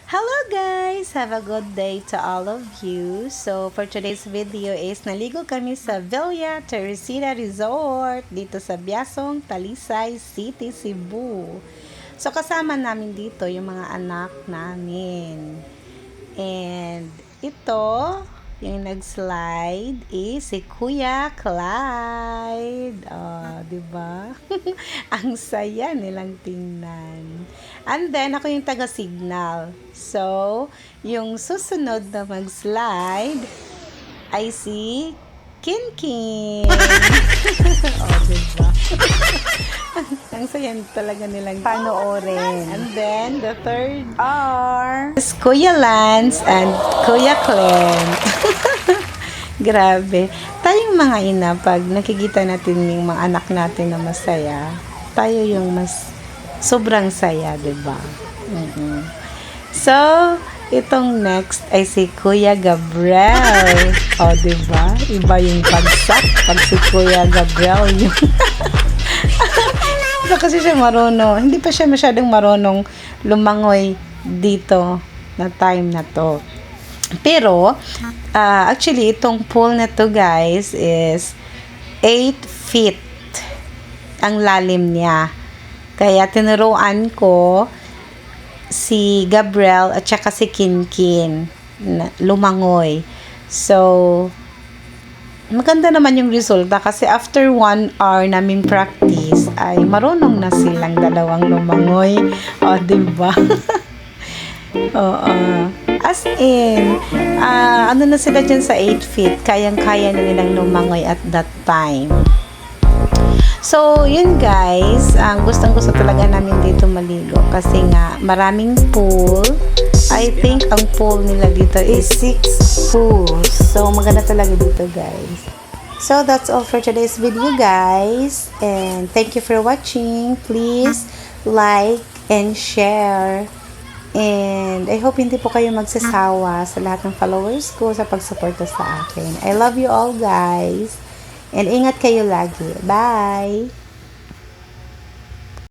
Hello guys! Have a good day to all of you. So for today's video is naligo kami sa Villa Teresita Resort dito sa Biasong, Talisay City, Cebu. So kasama namin dito yung mga anak namin. And ito, yung nag-slide is si Kuya Clyde. Oh, di ba? Ang saya nilang tingnan. And then, ako yung taga-signal. So, yung susunod na mag-slide ay si Kinkin. Oh, di ba? Ang saya talaga nilang panoorin. And then, the third are Kuya Lance and Kuya Clem. Grabe. Tayong mga ina, pag nakikita natin yung mga anak natin na masaya, tayo yung mas sobrang saya, diba? So, itong next ay si Kuya Gabriel. O, diba? Iba yung pagsak pag si Kuya Gabriel yung kasi siya marunong. Hindi pa siya masyadong marunong lumangoy dito na time na to. Pero, actually, itong pool na to guys is 8 feet ang lalim niya. Kaya tinuruan ko si Gabriel at saka si Kinkin na lumangoy. So, maganda naman yung resulta kasi after 1 hour namin practice ay marunong na silang dalawang lumangoy. O, diba? Oo. As in, ano na sila dyan sa 8 feet, kayang-kaya na nilang lumangoy at that time. So, yun guys, gustong-gusto talaga namin dito maligo kasi nga maraming pool. I think ang pool nila dito is 6 pools. So, maganda talaga dito guys. So, that's all for today's video guys. And thank you for watching. Please like and share. And I hope hindi po kayo magsasawa sa lahat ng followers ko sa pagsuporta sa akin. I love you all guys. And ingat kayo lagi. Bye!